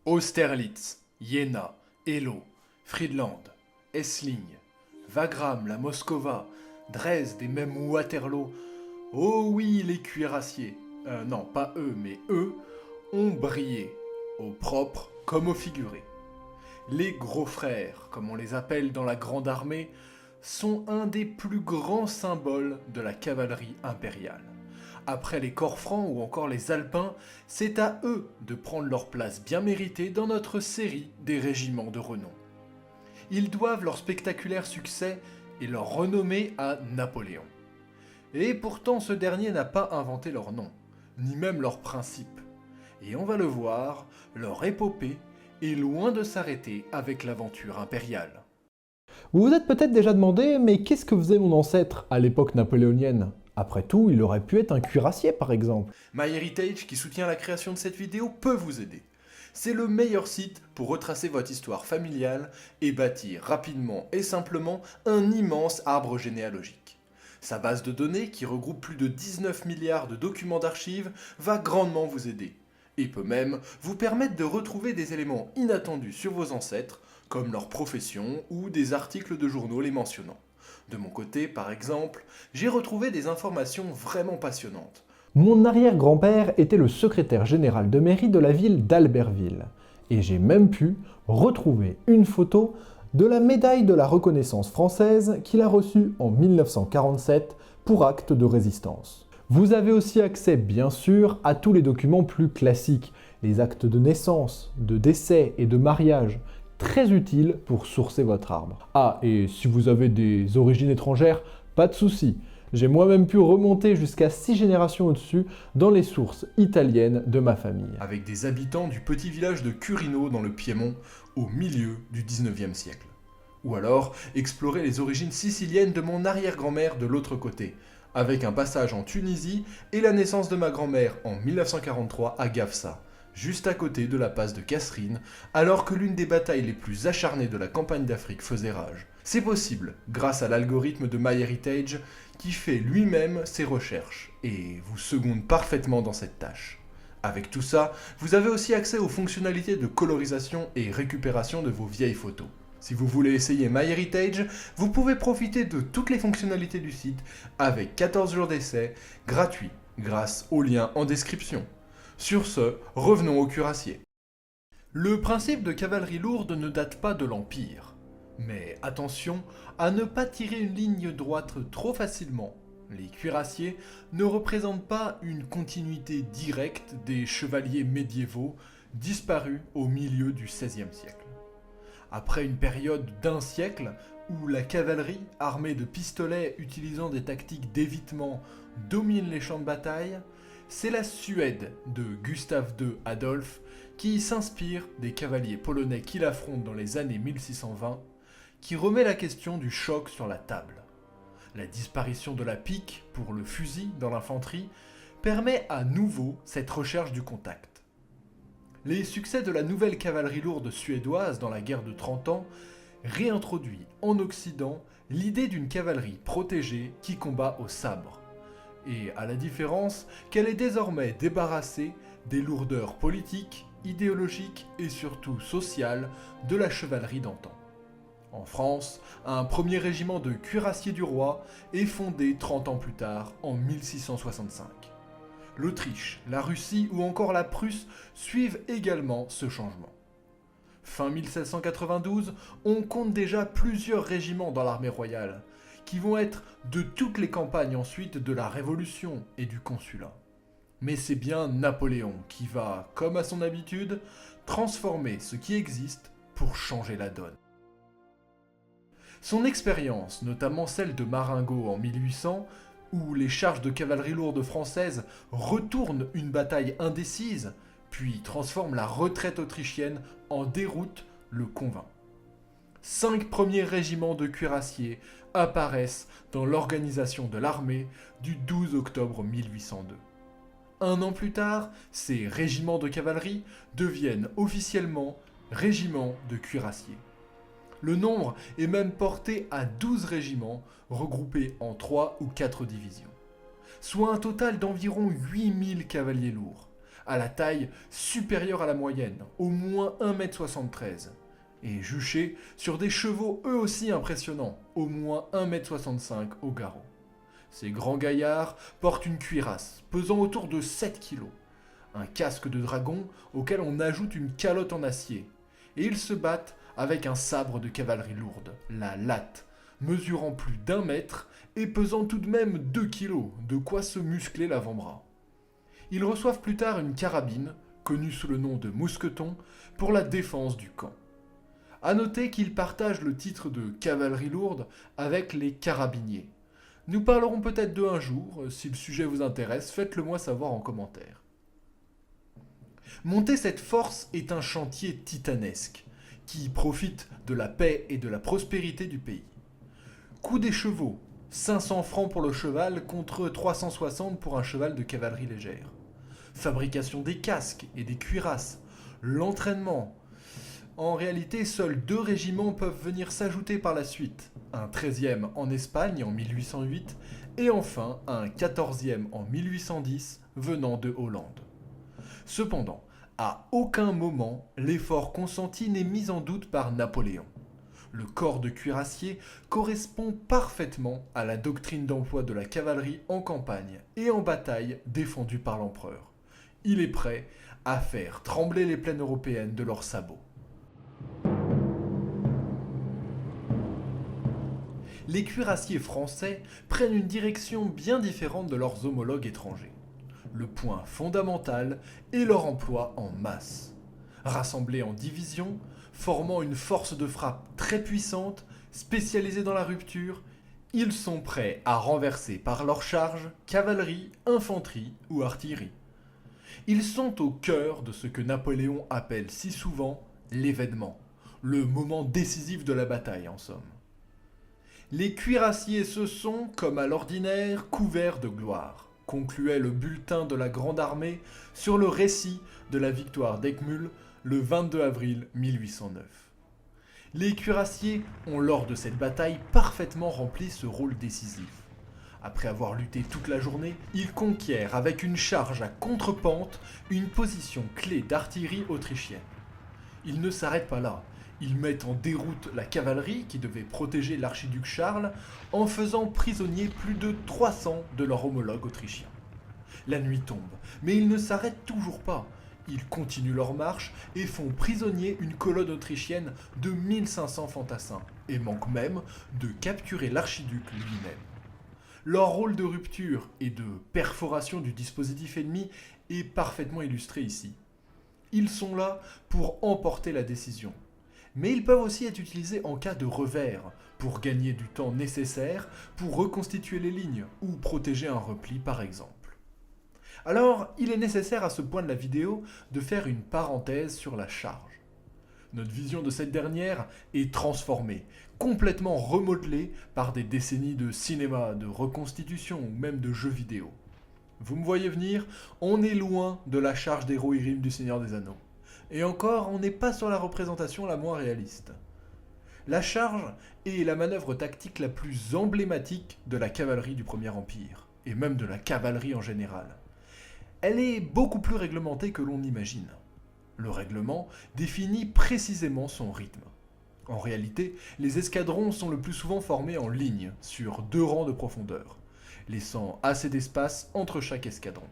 Austerlitz, Jena, Eylau, Friedland, Essling, Wagram, la Moskova, Dresde et même Waterloo. Oh oui, les cuirassiers, non pas eux, mais eux, ont brillé, au propre comme au figuré. Les gros frères, comme on les appelle dans la grande armée, sont un des plus grands symboles de la cavalerie impériale. Après les corps francs ou encore les alpins, c'est à eux de prendre leur place bien méritée dans notre série des régiments de renom. Ils doivent leur spectaculaire succès et leur renommée à Napoléon. Et pourtant ce dernier n'a pas inventé leur nom, ni même leurs principes. Et on va le voir, leur épopée est loin de s'arrêter avec l'aventure impériale. Vous vous êtes peut-être déjà demandé, mais qu'est-ce que faisait mon ancêtre à l'époque napoléonienne? Après tout, il aurait pu être un cuirassier par exemple. MyHeritage, qui soutient la création de cette vidéo, peut vous aider. C'est le meilleur site pour retracer votre histoire familiale et bâtir rapidement et simplement un immense arbre généalogique. Sa base de données, qui regroupe plus de 19 milliards de documents d'archives, va grandement vous aider, et peut même vous permettre de retrouver des éléments inattendus sur vos ancêtres, comme leur profession ou des articles de journaux les mentionnant. De mon côté, par exemple, j'ai retrouvé des informations vraiment passionnantes. Mon arrière-grand-père était le secrétaire général de mairie de la ville d'Albertville. Et j'ai même pu retrouver une photo de la médaille de la reconnaissance française qu'il a reçue en 1947 pour acte de résistance. Vous avez aussi accès, bien sûr, à tous les documents plus classiques, les actes de naissance, de décès et de mariage, très utiles pour sourcer votre arbre. Ah, et si vous avez des origines étrangères, pas de souci. J'ai moi-même pu remonter jusqu'à 6 générations au-dessus dans les sources italiennes de ma famille. Avec des habitants du petit village de Curino dans le Piémont au milieu du 19e siècle. Ou alors explorer les origines siciliennes de mon arrière-grand-mère de l'autre côté, avec un passage en Tunisie et la naissance de ma grand-mère en 1943 à Gafsa, juste à côté de la passe de Kasserine, alors que l'une des batailles les plus acharnées de la campagne d'Afrique faisait rage. C'est possible grâce à l'algorithme de MyHeritage qui fait lui-même ses recherches et vous seconde parfaitement dans cette tâche. Avec tout ça, vous avez aussi accès aux fonctionnalités de colorisation et récupération de vos vieilles photos. Si vous voulez essayer MyHeritage, vous pouvez profiter de toutes les fonctionnalités du site avec 14 jours d'essai gratuits grâce au lien en description. Sur ce, revenons au cuirassier. Le principe de cavalerie lourde ne date pas de l'Empire. Mais attention à ne pas tirer une ligne droite trop facilement. Les cuirassiers ne représentent pas une continuité directe des chevaliers médiévaux disparus au milieu du XVIe siècle. Après une période d'1 siècle où la cavalerie, armée de pistolets utilisant des tactiques d'évitement, domine les champs de bataille, c'est la Suède de Gustave II Adolphe qui s'inspire des cavaliers polonais qu'il affronte dans les années 1620, qui remet la question du choc sur la table. La disparition de la pique pour le fusil dans l'infanterie permet à nouveau cette recherche du contact. Les succès de la nouvelle cavalerie lourde suédoise dans la guerre de 30 ans réintroduit en Occident l'idée d'une cavalerie protégée qui combat au sabre. Et à la différence qu'elle est désormais débarrassée des lourdeurs politiques, idéologiques et surtout sociales de la chevalerie d'antan. En France, un premier régiment de cuirassiers du roi est fondé 30 ans plus tard, en 1665. L'Autriche, la Russie ou encore la Prusse suivent également ce changement. Fin 1792, on compte déjà plusieurs régiments dans l'armée royale, qui vont être de toutes les campagnes ensuite de la Révolution et du Consulat. Mais c'est bien Napoléon qui va, comme à son habitude, transformer ce qui existe pour changer la donne. Son expérience, notamment celle de Marengo en 1800, où les charges de cavalerie lourde française retournent une bataille indécise, puis transforment la retraite autrichienne en déroute, le convainc. 5 premiers régiments de cuirassiers apparaissent dans l'organisation de l'armée du 12 octobre 1802. Un an plus tard, ces régiments de cavalerie deviennent officiellement régiments de cuirassiers. Le nombre est même porté à 12 régiments regroupés en 3 ou 4 divisions, soit un total d'environ 8000 cavaliers lourds, à la taille supérieure à la moyenne, au moins 1,73 m, et juchés sur des chevaux eux aussi impressionnants, au moins 1,65 m au garrot. Ces grands gaillards portent une cuirasse pesant autour de 7 kg, un casque de dragon auquel on ajoute une calotte en acier, et ils se battent avec un sabre de cavalerie lourde, la latte, mesurant plus d'1 mètre et pesant tout de même 2 kg, de quoi se muscler l'avant-bras. Ils reçoivent plus tard une carabine, connue sous le nom de mousqueton, pour la défense du camp. A noter qu'ils partagent le titre de cavalerie lourde avec les carabiniers. Nous parlerons peut-être d'eux un jour, si le sujet vous intéresse, faites-le moi savoir en commentaire. Monter cette force est un chantier titanesque, qui profite de la paix et de la prospérité du pays. Coût des chevaux, 500 francs pour le cheval contre 360 pour un cheval de cavalerie légère. Fabrication des casques et des cuirasses, l'entraînement. En réalité, seuls 2 régiments peuvent venir s'ajouter par la suite. Un 13e en Espagne en 1808 et enfin un 14e en 1810 venant de Hollande. Cependant, à aucun moment l'effort consenti n'est mis en doute par Napoléon. Le corps de cuirassiers correspond parfaitement à la doctrine d'emploi de la cavalerie en campagne et en bataille défendue par l'empereur. Il est prêt à faire trembler les plaines européennes de leurs sabots. Les cuirassiers français prennent une direction bien différente de leurs homologues étrangers. Le point fondamental est leur emploi en masse. Rassemblés en divisions, formant une force de frappe très puissante, spécialisée dans la rupture, ils sont prêts à renverser par leur charge cavalerie, infanterie ou artillerie. Ils sont au cœur de ce que Napoléon appelle si souvent l'événement, le moment décisif de la bataille en somme. Les cuirassiers se sont, comme à l'ordinaire, couverts de gloire, concluait le bulletin de la Grande Armée sur le récit de la victoire d'Eckmühl le 22 avril 1809. Les cuirassiers ont lors de cette bataille parfaitement rempli ce rôle décisif. Après avoir lutté toute la journée, ils conquièrent avec une charge à contre-pente une position clé d'artillerie autrichienne. Ils ne s'arrêtent pas là. Ils mettent en déroute la cavalerie qui devait protéger l'archiduc Charles en faisant prisonnier plus de 300 de leurs homologues autrichiens. La nuit tombe, mais ils ne s'arrêtent toujours pas. Ils continuent leur marche et font prisonnier une colonne autrichienne de 1500 fantassins et manquent même de capturer l'archiduc lui-même. Leur rôle de rupture et de perforation du dispositif ennemi est parfaitement illustré ici. Ils sont là pour emporter la décision. Mais ils peuvent aussi être utilisés en cas de revers, pour gagner du temps nécessaire pour reconstituer les lignes ou protéger un repli par exemple. Alors, il est nécessaire à ce point de la vidéo de faire une parenthèse sur la charge. Notre vision de cette dernière est transformée, complètement remodelée par des décennies de cinéma, de reconstitution ou même de jeux vidéo. Vous me voyez venir, on est loin de la charge des Rohirrim du Seigneur des Anneaux. Et encore, on n'est pas sur la représentation la moins réaliste. La charge est la manœuvre tactique la plus emblématique de la cavalerie du Premier Empire, et même de la cavalerie en général. Elle est beaucoup plus réglementée que l'on imagine. Le règlement définit précisément son rythme. En réalité, les escadrons sont le plus souvent formés en ligne, sur 2 rangs de profondeur, laissant assez d'espace entre chaque escadron.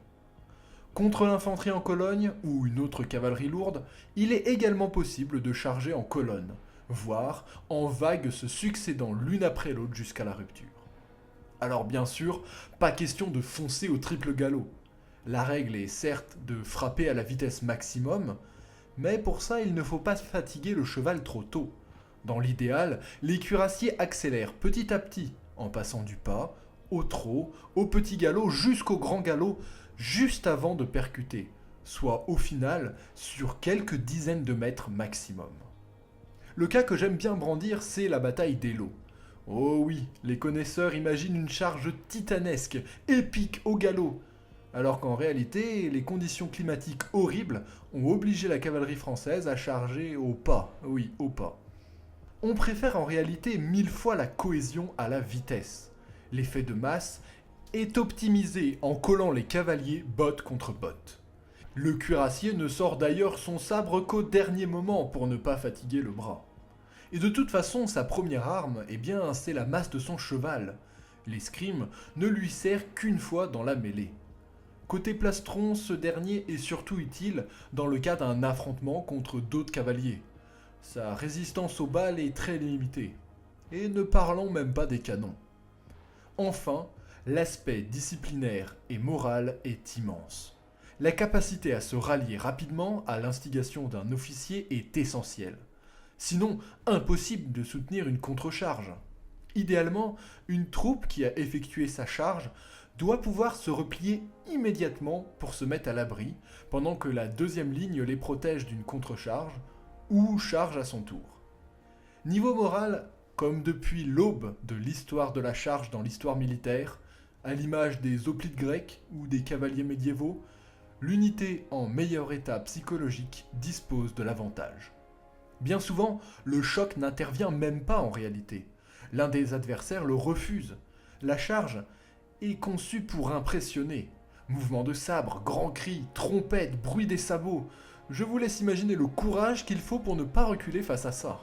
Contre l'infanterie en colonne ou une autre cavalerie lourde, il est également possible de charger en colonne, voire en vagues se succédant l'une après l'autre jusqu'à la rupture. Alors bien sûr, pas question de foncer au triple galop. La règle est certes de frapper à la vitesse maximum, mais pour ça il ne faut pas fatiguer le cheval trop tôt. Dans l'idéal, les cuirassiers accélèrent petit à petit, en passant du pas, au trot, au petit galop jusqu'au grand galop, juste avant de percuter, soit au final sur quelques dizaines de mètres maximum. Le cas que j'aime bien brandir, c'est la bataille d'Eylau. Oh oui, les connaisseurs imaginent une charge titanesque, épique au galop, alors qu'en réalité, les conditions climatiques horribles ont obligé la cavalerie française à charger au pas, oui, au pas. On préfère en réalité 1000 fois la cohésion à la vitesse. L'effet de masse est optimisé en collant les cavaliers botte contre botte. Le cuirassier ne sort d'ailleurs son sabre qu'au dernier moment pour ne pas fatiguer le bras. Et de toute façon, sa première arme, eh bien, c'est la masse de son cheval. L'escrime ne lui sert qu'une fois dans la mêlée. Côté plastron, ce dernier est surtout utile dans le cas d'un affrontement contre d'autres cavaliers. Sa résistance aux balles est très limitée. Et ne parlons même pas des canons. Enfin, l'aspect disciplinaire et moral est immense. La capacité à se rallier rapidement à l'instigation d'un officier est essentielle. Sinon, impossible de soutenir une contre-charge. Idéalement, une troupe qui a effectué sa charge doit pouvoir se replier immédiatement pour se mettre à l'abri, pendant que la deuxième ligne les protège d'une contre-charge, ou charge à son tour. Niveau moral, comme depuis l'aube de l'histoire de la charge dans l'histoire militaire, à l'image des hoplites grecs ou des cavaliers médiévaux, l'unité en meilleur état psychologique dispose de l'avantage. Bien souvent, le choc n'intervient même pas en réalité. L'un des adversaires le refuse. La charge est conçue pour impressionner. Mouvements de sabre, grands cris, trompettes, bruit des sabots. Je vous laisse imaginer le courage qu'il faut pour ne pas reculer face à ça.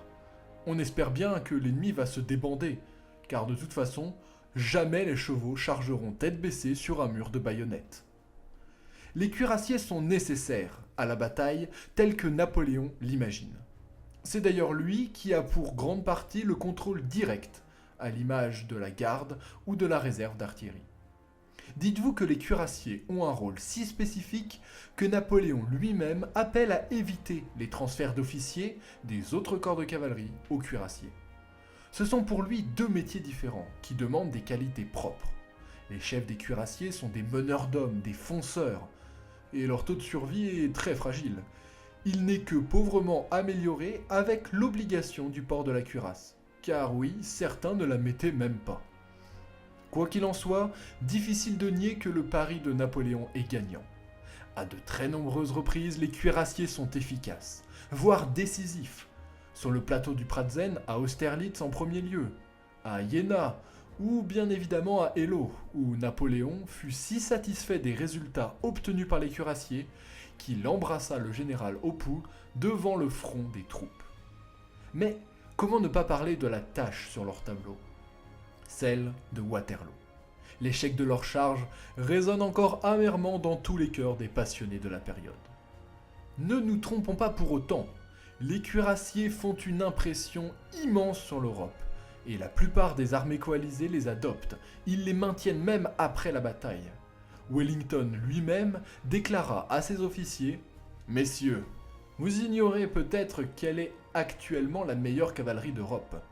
On espère bien que l'ennemi va se débander, car de toute façon, jamais les chevaux chargeront tête baissée sur un mur de baïonnettes. Les cuirassiers sont nécessaires à la bataille telle que Napoléon l'imagine. C'est d'ailleurs lui qui a pour grande partie le contrôle direct, à l'image de la garde ou de la réserve d'artillerie. Dites-vous que les cuirassiers ont un rôle si spécifique que Napoléon lui-même appelle à éviter les transferts d'officiers des autres corps de cavalerie aux cuirassiers. Ce sont pour lui deux métiers différents qui demandent des qualités propres. Les chefs des cuirassiers sont des meneurs d'hommes, des fonceurs, et leur taux de survie est très fragile. Il n'est que pauvrement amélioré avec l'obligation du port de la cuirasse, car oui, certains ne la mettaient même pas. Quoi qu'il en soit, difficile de nier que le pari de Napoléon est gagnant. À de très nombreuses reprises, les cuirassiers sont efficaces, voire décisifs. Sur le plateau du Pratzen, à Austerlitz en premier lieu, à Iéna, ou bien évidemment à Eylau, où Napoléon fut si satisfait des résultats obtenus par les cuirassiers qu'il embrassa le général au pouls devant le front des troupes. Mais comment ne pas parler de la tâche sur leur tableau ? Celle de Waterloo. L'échec de leur charge résonne encore amèrement dans tous les cœurs des passionnés de la période. Ne nous trompons pas pour autant, les cuirassiers font une impression immense sur l'Europe, et la plupart des armées coalisées les adoptent, ils les maintiennent même après la bataille. Wellington lui-même déclara à ses officiers « Messieurs, vous ignorez peut-être quelle est actuellement la meilleure cavalerie d'Europe.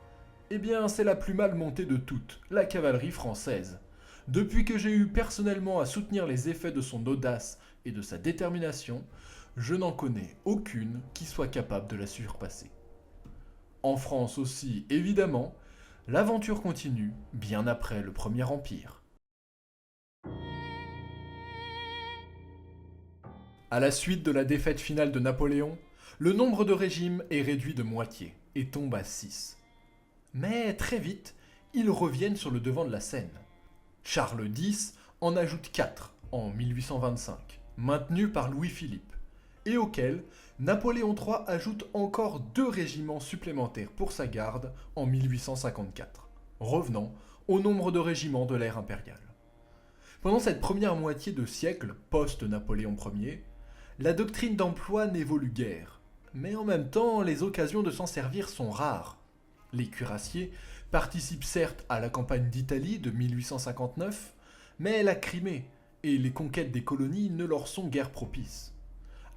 Eh bien, c'est la plus mal montée de toutes, la cavalerie française. Depuis que j'ai eu personnellement à soutenir les effets de son audace et de sa détermination, je n'en connais aucune qui soit capable de la surpasser. » En France aussi, évidemment, l'aventure continue bien après le Premier Empire. À la suite de la défaite finale de Napoléon, le nombre de régimes est réduit de moitié et tombe à 6. Mais très vite, ils reviennent sur le devant de la scène. Charles X en ajoute 4 en 1825, maintenus par Louis-Philippe, et auquel Napoléon III ajoute encore 2 régiments supplémentaires pour sa garde en 1854, revenant au nombre de régiments de l'ère impériale. Pendant cette première moitié de siècle post-Napoléon Ier, la doctrine d'emploi n'évolue guère, mais en même temps, les occasions de s'en servir sont rares. Les cuirassiers participent certes à la campagne d'Italie de 1859, mais la Crimée et les conquêtes des colonies ne leur sont guère propices.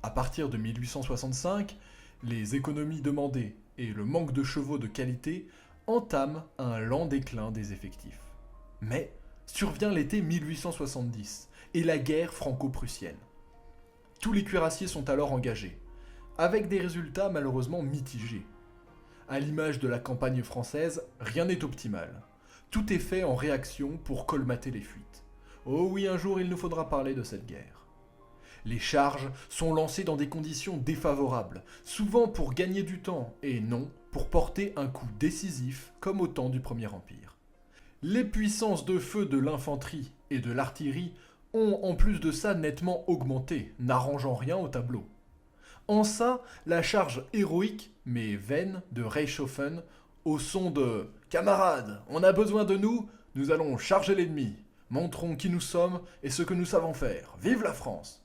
À partir de 1865, les économies demandées et le manque de chevaux de qualité entament un lent déclin des effectifs. Mais survient l'été 1870 et la guerre franco-prussienne. Tous les cuirassiers sont alors engagés, avec des résultats malheureusement mitigés. À l'image de la campagne française, rien n'est optimal. Tout est fait en réaction pour colmater les fuites. Oh oui, un jour il nous faudra parler de cette guerre. Les charges sont lancées dans des conditions défavorables, souvent pour gagner du temps, et non pour porter un coup décisif comme au temps du Premier Empire. Les puissances de feu de l'infanterie et de l'artillerie ont en plus de ça nettement augmenté, n'arrangeant rien au tableau. En ça, la charge héroïque, mais vaine, de Reichshoffen, au son de « Camarades, on a besoin de nous, nous allons charger l'ennemi, montrons qui nous sommes et ce que nous savons faire, vive la France !»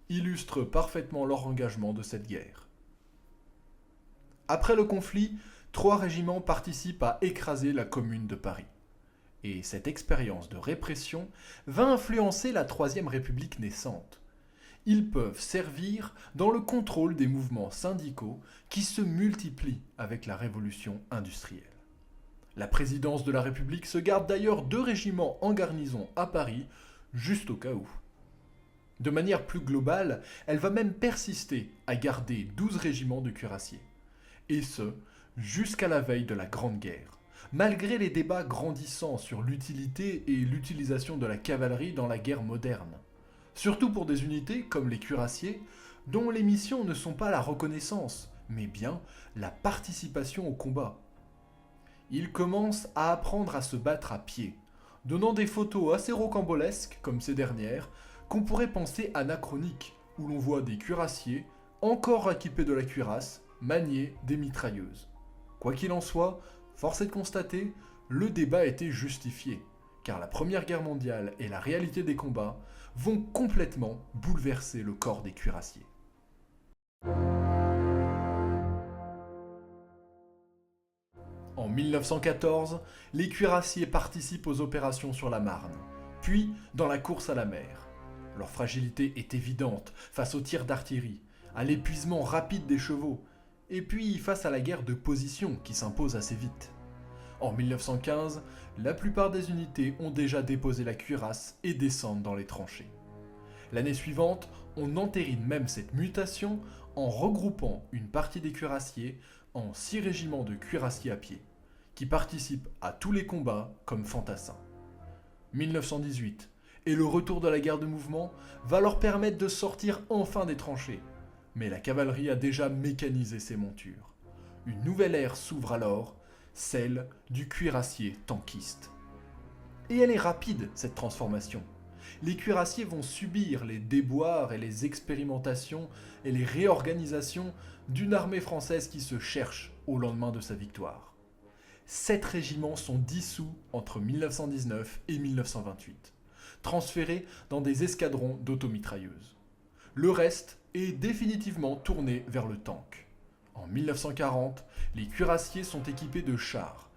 illustre parfaitement leur engagement de cette guerre. Après le conflit, 3 régiments participent à écraser la Commune de Paris. Et cette expérience de répression va influencer la Troisième République naissante. Ils peuvent servir dans le contrôle des mouvements syndicaux qui se multiplient avec la révolution industrielle. La présidence de la République se garde d'ailleurs 2 régiments en garnison à Paris, juste au cas où. De manière plus globale, elle va même persister à garder 12 régiments de cuirassiers. Et ce, jusqu'à la veille de la Grande Guerre, malgré les débats grandissants sur l'utilité et l'utilisation de la cavalerie dans la guerre moderne. Surtout pour des unités comme les cuirassiers, dont les missions ne sont pas la reconnaissance, mais bien la participation au combat. Ils commencent à apprendre à se battre à pied, donnant des photos assez rocambolesques, comme ces dernières, qu'on pourrait penser anachroniques, où l'on voit des cuirassiers, encore équipés de la cuirasse, manier des mitrailleuses. Quoi qu'il en soit, force est de constater, le débat était justifié, car la Première Guerre mondiale et la réalité des combats vont complètement bouleverser le corps des cuirassiers. En 1914, les cuirassiers participent aux opérations sur la Marne, puis dans la course à la mer. Leur fragilité est évidente face aux tirs d'artillerie, à l'épuisement rapide des chevaux, et puis face à la guerre de position qui s'impose assez vite. En 1915, la plupart des unités ont déjà déposé la cuirasse et descendent dans les tranchées. L'année suivante, on entérine même cette mutation en regroupant une partie des cuirassiers en 6 régiments de cuirassiers à pied, qui participent à tous les combats comme fantassins. 1918 et le retour de la guerre de mouvement va leur permettre de sortir enfin des tranchées, mais la cavalerie a déjà mécanisé ses montures. Une nouvelle ère s'ouvre alors, celle du cuirassier tankiste. Et elle est rapide, cette transformation. Les cuirassiers vont subir les déboires et les expérimentations et les réorganisations d'une armée française qui se cherche au lendemain de sa victoire. 7 régiments sont dissous entre 1919 et 1928, transférés dans des escadrons d'automitrailleuses. Le reste est définitivement tourné vers le tank. En 1940, les cuirassiers sont équipés de chars,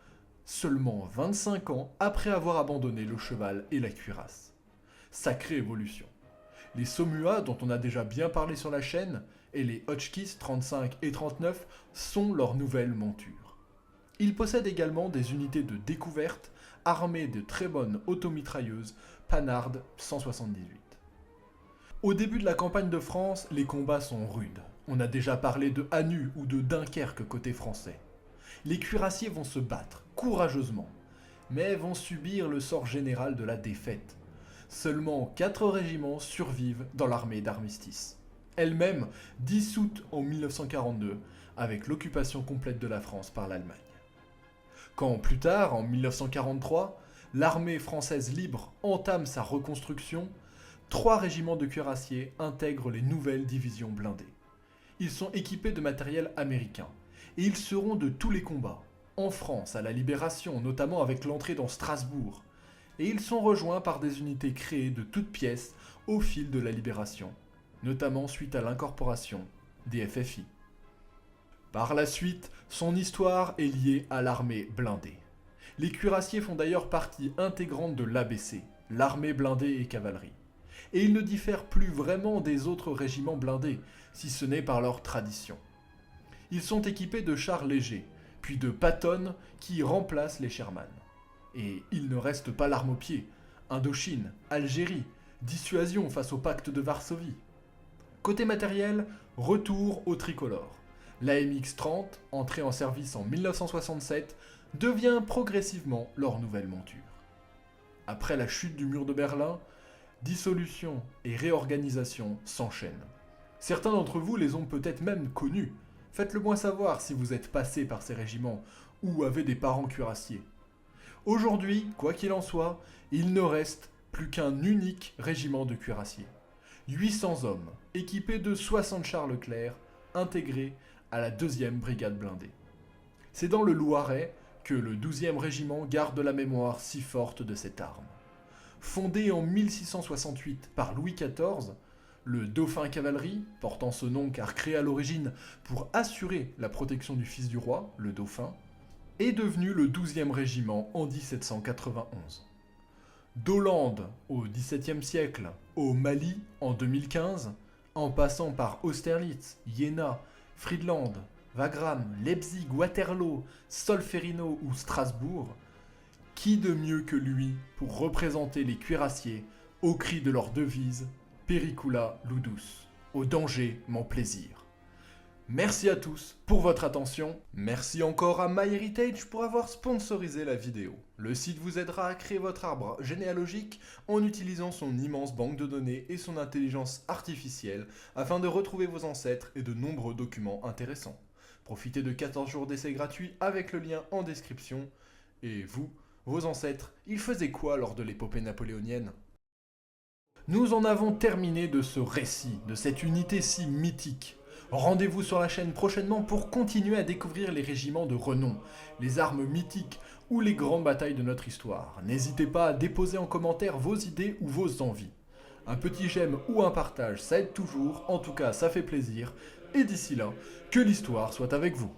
seulement 25 ans après avoir abandonné le cheval et la cuirasse. Sacrée évolution. Les Somua, dont on a déjà bien parlé sur la chaîne, et les Hotchkiss 35 et 39 sont leurs nouvelles montures. Ils possèdent également des unités de découverte armées de très bonnes automitrailleuses Panhard 178. Au début de la campagne de France, les combats sont rudes. On a déjà parlé de Hanu ou de Dunkerque côté français. Les cuirassiers vont se battre, courageusement, mais vont subir le sort général de la défaite. Seulement 4 régiments survivent dans l'armée d'armistice, elle-même dissoute en 1942 avec l'occupation complète de la France par l'Allemagne. Quand plus tard, en 1943, l'armée française libre entame sa reconstruction, 3 régiments de cuirassiers intègrent les nouvelles divisions blindées. Ils sont équipés de matériel américain, et ils seront de tous les combats, en France à la Libération, notamment avec l'entrée dans Strasbourg, et ils sont rejoints par des unités créées de toutes pièces au fil de la Libération, notamment suite à l'incorporation des FFI. Par la suite, son histoire est liée à l'armée blindée. Les cuirassiers font d'ailleurs partie intégrante de l'ABC, l'armée blindée et cavalerie. Et ils ne diffèrent plus vraiment des autres régiments blindés, si ce n'est par leur tradition. Ils sont équipés de chars légers, puis de Patton qui remplacent les Sherman. Et il ne reste pas l'arme au pied. Indochine, Algérie, dissuasion face au pacte de Varsovie. Côté matériel, retour au tricolore. L'AMX-30, entrée en service en 1967, devient progressivement leur nouvelle monture. Après la chute du mur de Berlin, dissolution et réorganisation s'enchaînent. Certains d'entre vous les ont peut-être même connus. Faites-le moi savoir si vous êtes passé par ces régiments ou avez des parents cuirassiers. Aujourd'hui, quoi qu'il en soit, il ne reste plus qu'un unique régiment de cuirassiers. 800 hommes, équipés de 60 chars Leclerc, intégrés à la 2e brigade blindée. C'est dans le Loiret que le 12e régiment garde la mémoire si forte de cette arme. Fondé en 1668 par Louis XIV, le Dauphin Cavalerie, portant ce nom car créé à l'origine pour assurer la protection du fils du roi, le Dauphin, est devenu le 12e régiment en 1791. D'Hollande au XVIIe siècle, au Mali en 2015, en passant par Austerlitz, Iéna, Friedland, Wagram, Leipzig, Waterloo, Solferino ou Strasbourg, qui de mieux que lui pour représenter les cuirassiers au cri de leur devise Pericula ludus, au danger mon plaisir. Merci à tous pour votre attention. Merci encore à MyHeritage pour avoir sponsorisé la vidéo. Le site vous aidera à créer votre arbre généalogique en utilisant son immense banque de données et son intelligence artificielle afin de retrouver vos ancêtres et de nombreux documents intéressants. Profitez de 14 jours d'essai gratuit avec le lien en description. Et vous, vos ancêtres, ils faisaient quoi lors de l'épopée napoléonienne ? Nous en avons terminé de ce récit, de cette unité si mythique. Rendez-vous sur la chaîne prochainement pour continuer à découvrir les régiments de renom, les armes mythiques ou les grandes batailles de notre histoire. N'hésitez pas à déposer en commentaire vos idées ou vos envies. Un petit j'aime ou un partage, ça aide toujours, en tout cas ça fait plaisir. Et d'ici là, que l'histoire soit avec vous.